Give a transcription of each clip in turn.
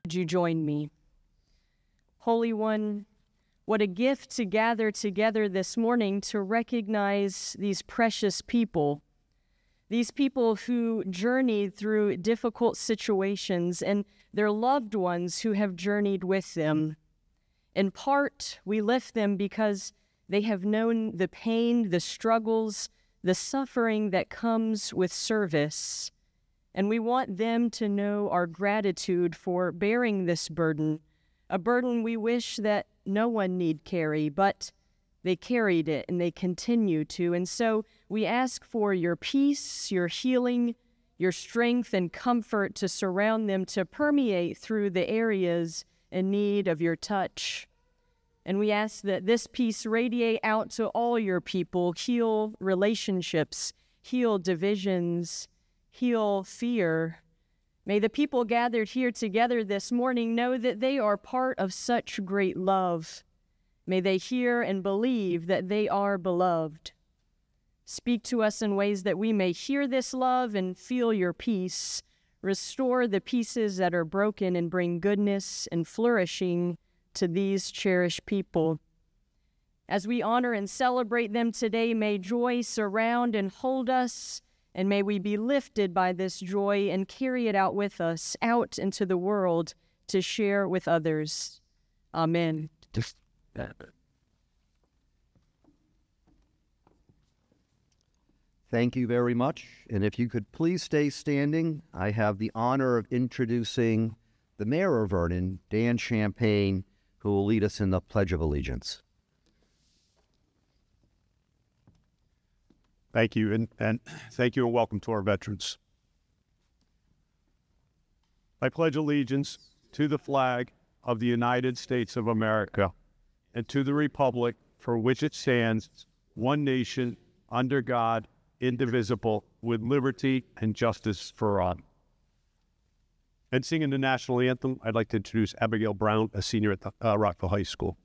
Would you join me? Holy One, what a gift to gather together this morning to recognize these precious people, these people who journeyed through difficult situations and their loved ones who have journeyed with them. In part, we lift them because they have known the pain, the struggles, the suffering that comes with service. And we want them to know our gratitude for bearing this burden, a burden we wish that no one need carry, but they carried it and they continue to. And so we ask for your peace, your healing, your strength and comfort to surround them, to permeate through the areas in need of your touch. And we ask that this peace radiate out to all your people, heal relationships, heal divisions, heal fear. May the people gathered here together this morning know that they are part of such great love. May they hear and believe that they are beloved. Speak to us in ways that we may hear this love and feel your peace. Restore the pieces that are broken and bring goodness and flourishing to these cherished people. As we honor and celebrate them today, may joy surround and hold us, and may we be lifted by this joy and carry it out with us, out into the world to share with others. Amen. Thank you very much. And if you could please stay standing, I have the honor of introducing the Mayor of Vernon, Dan Champagne, who will lead us in the Pledge of Allegiance. Thank you, and thank you and welcome to our veterans. I pledge allegiance to the flag of the United States of America and to the republic for which it stands, one nation, under God, indivisible, with liberty and justice for all. And singing the national anthem, I'd like to introduce Abigail Brown, a senior at the Rockville High School.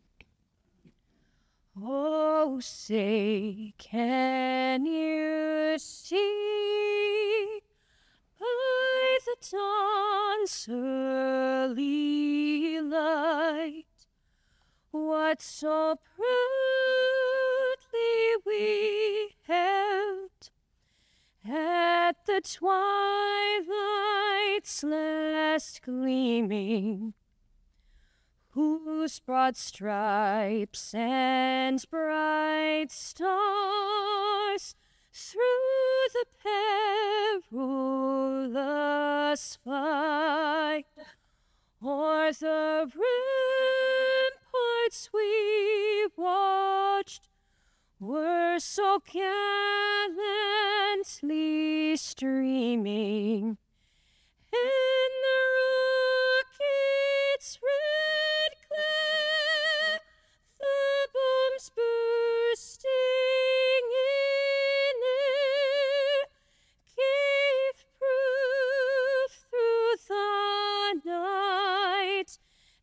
Oh, say, can you see by the dawn's early light what so proudly we held at the twilight's last gleaming, whose broad stripes and bright stars through the perilous fight o'er the ramparts we watched were so gallantly streaming, and the rocket's red glare, the bombs bursting in air, gave proof through the night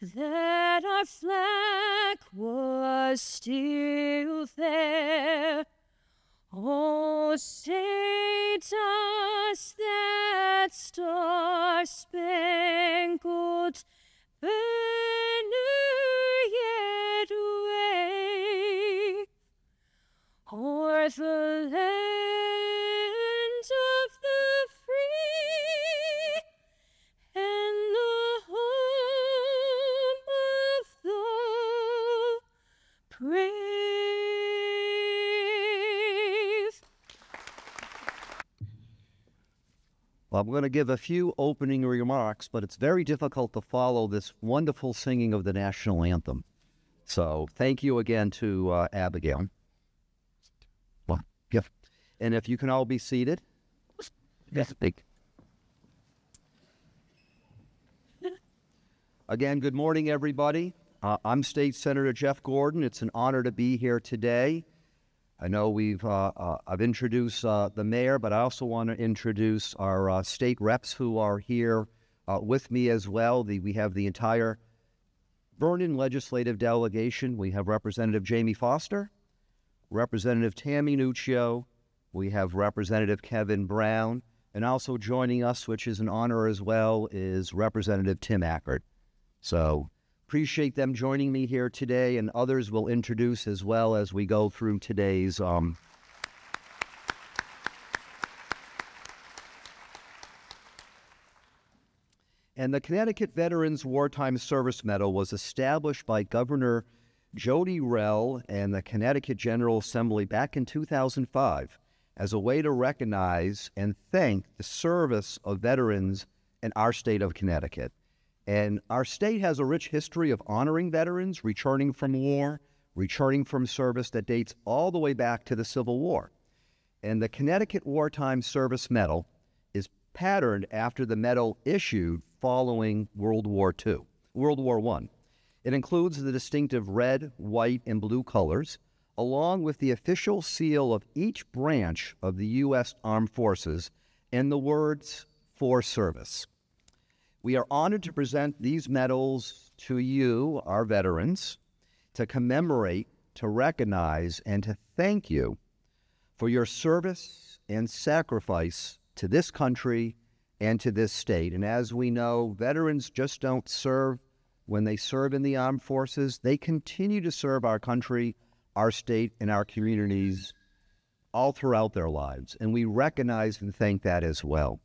that our flag was still there. Oh, say does that star-spangled banner yet wave o'er the land of the free and the home of the brave? Well, I'm going to give a few opening remarks, but it's very difficult to follow this wonderful singing of the national anthem. So thank you again to Abigail. Well, yeah. And if you can all be seated. Yes. Again, good morning, everybody. I'm State Senator Jeff Gordon. It's an honor to be here today. I know I've introduced the mayor, but I also want to introduce our state reps who are here with me as well. We have the entire Vernon legislative delegation. We have Representative Jamie Foster, Representative Tammy Nuccio, we have Representative Kevin Brown, and also joining us, which is an honor as well, is Representative Tim Ackert. So appreciate them joining me here today, and others will introduce as well as we go through today's And the Connecticut Veterans Wartime Service Medal was established by Governor Jody Rell and the Connecticut General Assembly back in 2005 as a way to recognize and thank the service of veterans in our state of Connecticut. And our state has a rich history of honoring veterans returning from war, returning from service that dates all the way back to the Civil War. And the Connecticut Wartime Service Medal is patterned after the medal issued following World War I. It includes the distinctive red, white, and blue colors, along with the official seal of each branch of the U.S. Armed Forces and the words, "For Service." We are honored to present these medals to you, our veterans, to commemorate, to recognize, and to thank you for your service and sacrifice to this country and to this state. And as we know, veterans just don't serve when they serve in the armed forces. They continue to serve our country, our state, and our communities all throughout their lives. And we recognize and thank that as well.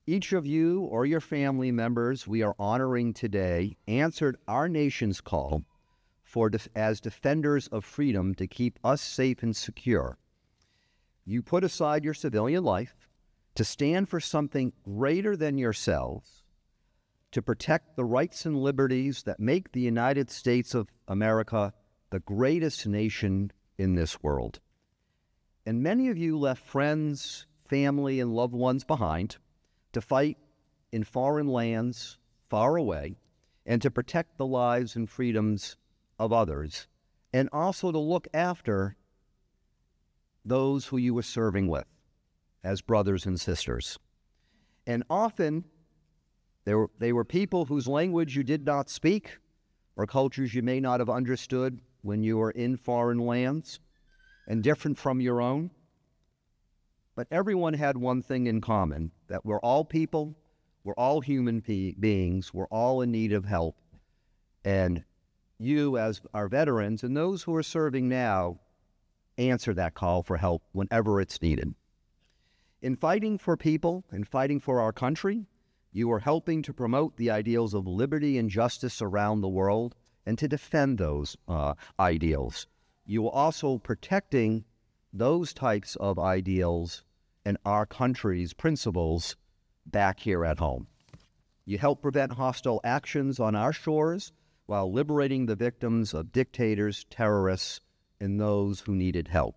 Each of you or your family members we are honoring today answered our nation's call as defenders of freedom to keep us safe and secure. You put aside your civilian life to stand for something greater than yourselves, to protect the rights and liberties that make the United States of America the greatest nation in this world. And many of you left friends, family, and loved ones behind to fight in foreign lands far away and to protect the lives and freedoms of others, and also to look after those who you were serving with as brothers and sisters. And often, they were people whose language you did not speak or cultures you may not have understood when you were in foreign lands and different from your own. But everyone had one thing in common, that we're all people, we're all human beings, we're all in need of help. And you, as our veterans, and those who are serving now, answer that call for help whenever it's needed. In fighting for people and fighting for our country, you are helping to promote the ideals of liberty and justice around the world and to defend those ideals. You are also protecting those types of ideals and our country's principles back here at home. You help prevent hostile actions on our shores while liberating the victims of dictators, terrorists, and those who needed help.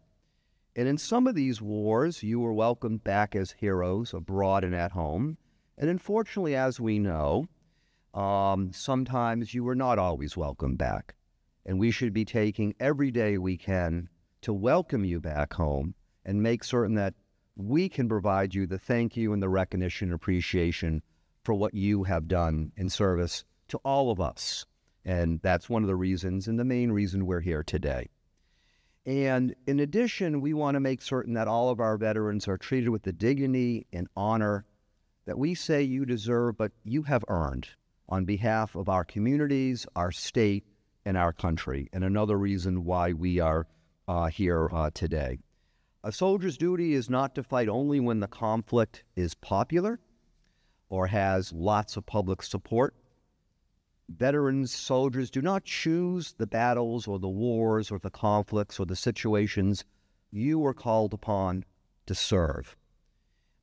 And in some of these wars, you were welcomed back as heroes abroad and at home. And unfortunately, as we know, sometimes you were not always welcomed back. And we should be taking every day we can to welcome you back home and make certain that we can provide you the thank you and the recognition and appreciation for what you have done in service to all of us. And that's one of the reasons and the main reason we're here today. And in addition, we want to make certain that all of our veterans are treated with the dignity and honor that we say you deserve, but you have earned on behalf of our communities, our state, and our country. And another reason why we are here today. A soldier's duty is not to fight only when the conflict is popular or has lots of public support. Veterans, soldiers do not choose the battles or the wars or the conflicts or the situations you were called upon to serve.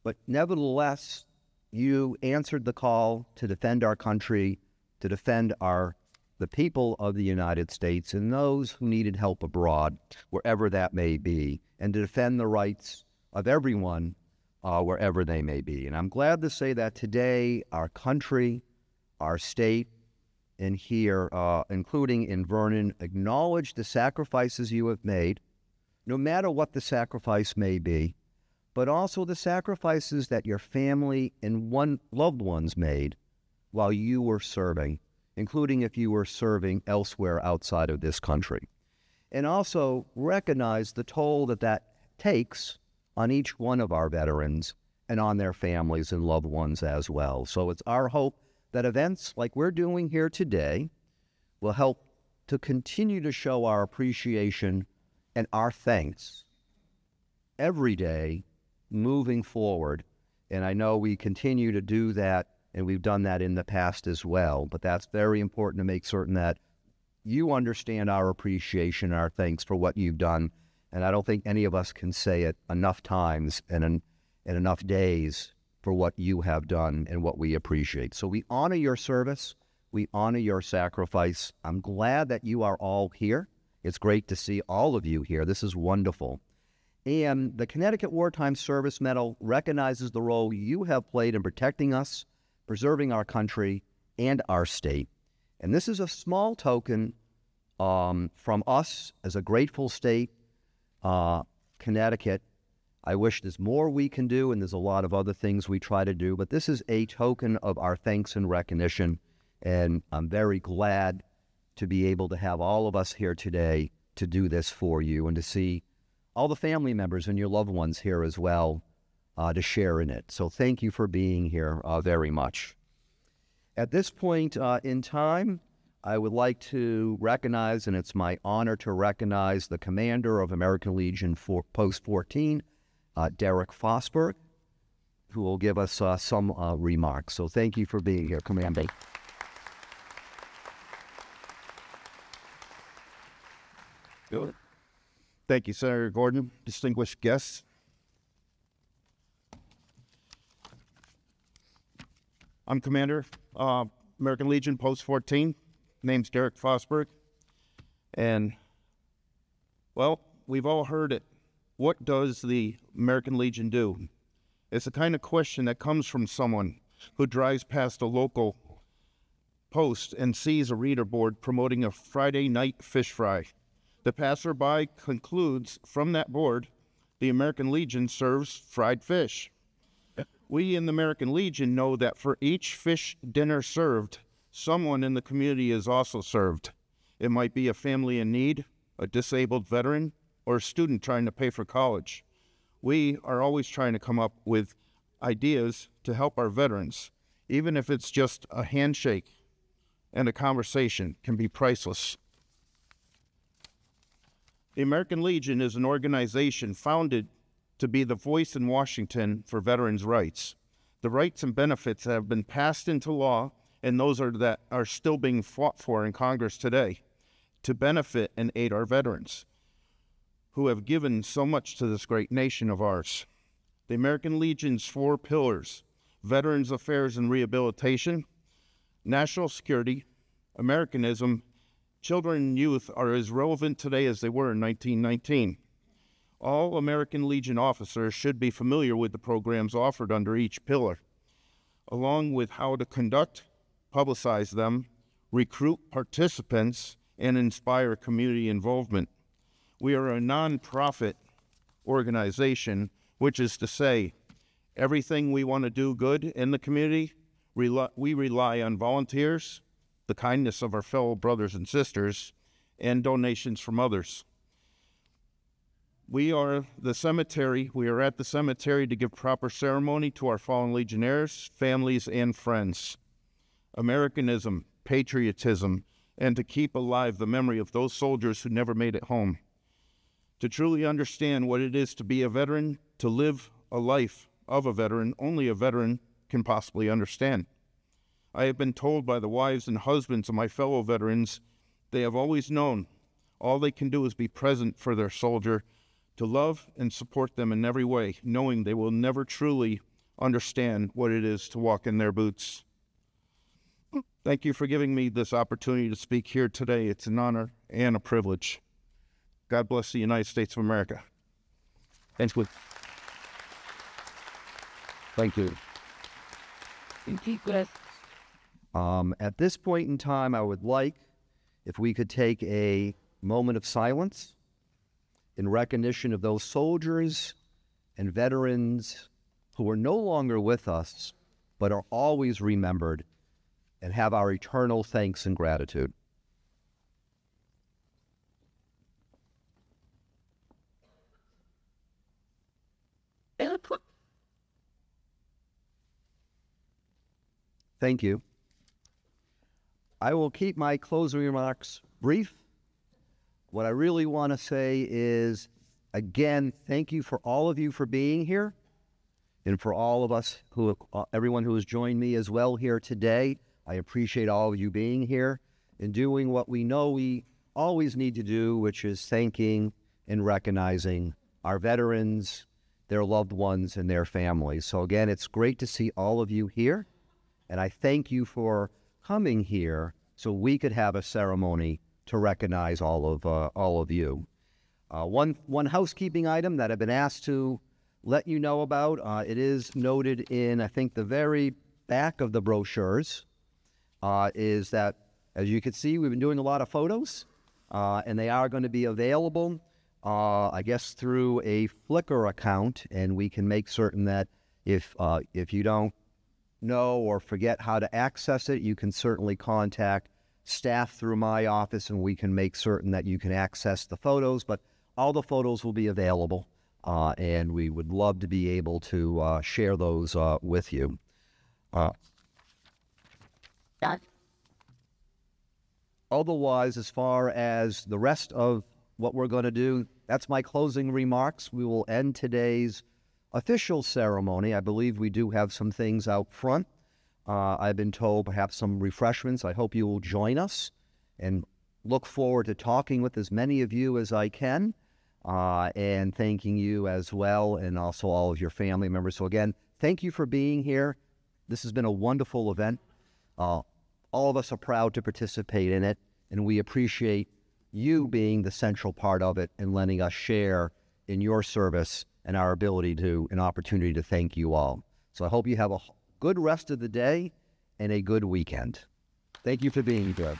But nevertheless, you answered the call to defend our country, to defend the people of the United States and those who needed help abroad, wherever that may be, and to defend the rights of everyone wherever they may be. And I'm glad to say that today our country, our state, and here, including in Vernon, acknowledge the sacrifices you have made, no matter what the sacrifice may be, but also the sacrifices that your family and loved ones made while you were serving, including if you were serving elsewhere outside of this country. And also recognize the toll that takes on each one of our veterans and on their families and loved ones as well. So it's our hope that events like we're doing here today will help to continue to show our appreciation and our thanks every day moving forward. And I know we continue to do that, and we've done that in the past as well. But that's very important to make certain that you understand our appreciation and our thanks for what you've done. And I don't think any of us can say it enough times and enough days for what you have done and what we appreciate. So we honor your service. We honor your sacrifice. I'm glad that you are all here. It's great to see all of you here. This is wonderful. And the Connecticut Wartime Service Medal recognizes the role you have played in protecting us, preserving our country and our state. And this is a small token from us as a grateful state, Connecticut. I wish there's more we can do, and there's a lot of other things we try to do, but this is a token of our thanks and recognition, and I'm very glad to be able to have all of us here today to do this for you and to see all the family members and your loved ones here as well to share in it. So thank you for being here very much. At this point in time, I would like to recognize, and it's my honor to recognize, the commander of American Legion Post 14, Derek Fosberg, who will give us some remarks. So thank you for being here, Commander. Good. Thank you, Senator Gordon, distinguished guests. I'm Commander, American Legion Post 14. Name's Derek Fosberg. And, well, we've all heard it. What does the American Legion do? It's the kind of question that comes from someone who drives past a local post and sees a reader board promoting a Friday night fish fry. The passerby concludes from that board, the American Legion serves fried fish. We in the American Legion know that for each fish dinner served, someone in the community is also served. It might be a family in need, a disabled veteran, or a student trying to pay for college. We are always trying to come up with ideas to help our veterans, even if it's just a handshake and a conversation can be priceless. The American Legion is an organization founded to be the voice in Washington for veterans' rights. The rights and benefits that have been passed into law, and those that are still being fought for in Congress today, to benefit and aid our veterans, who have given so much to this great nation of ours. The American Legion's 4 pillars: Veterans Affairs and Rehabilitation, National Security, Americanism, Children and youth are as relevant today as they were in 1919. All American Legion officers should be familiar with the programs offered under each pillar, along with how to conduct, publicize them, recruit participants, and inspire community involvement. We are a nonprofit organization, which is to say, everything we want to do good in the community, we rely on volunteers, the kindness of our fellow brothers and sisters, and donations from others. We are the cemetery. We are at the cemetery to give proper ceremony to our fallen Legionnaires, families, and friends. Americanism, patriotism, and to keep alive the memory of those soldiers who never made it home. To truly understand what it is to be a veteran, to live a life of a veteran, only a veteran can possibly understand. I have been told by the wives and husbands of my fellow veterans, they have always known all they can do is be present for their soldier, to love and support them in every way, knowing they will never truly understand what it is to walk in their boots. Thank you for giving me this opportunity to speak here today. It's an honor and a privilege. God bless the United States of America. Thanks, Wood. Thank you. At this point in time, I would like if we could take a moment of silence in recognition of those soldiers and veterans who are no longer with us, but are always remembered and have our eternal thanks and gratitude. Thank you. I will keep my closing remarks brief. What I really want to say is, again, thank you for all of you for being here, and for all of us, everyone who has joined me as well here today. I appreciate all of you being here and doing what we know we always need to do, which is thanking and recognizing our veterans, their loved ones, and their families. So again, it's great to see all of you here, and I thank you for coming here so we could have a ceremony to recognize all of you. One housekeeping item that I've been asked to let you know about, it is noted in, I think, the very back of the brochures, is that, as you can see, we've been doing a lot of photos, and they are going to be available, I guess, through a Flickr account, and we can make certain that if you don't know or forget how to access it, you can certainly contact staff through my office, and we can make certain that you can access the photos. But all the photos will be available, and we would love to be able to share those with you. Otherwise, as far as the rest of what we're going to do, that's my closing remarks. We will end today's official ceremony. I believe we do have some things out front. I've been told perhaps some refreshments. I hope you will join us, and look forward to talking with as many of you as I can, and thanking you as well, and also all of your family members. So again, thank you for being here. This has been a wonderful event. All of us are proud to participate in it, and we appreciate you being the central part of it and letting us share in your service and our ability to, an opportunity to thank you all. So I hope you have a good rest of the day and a good weekend. Thank you for being here.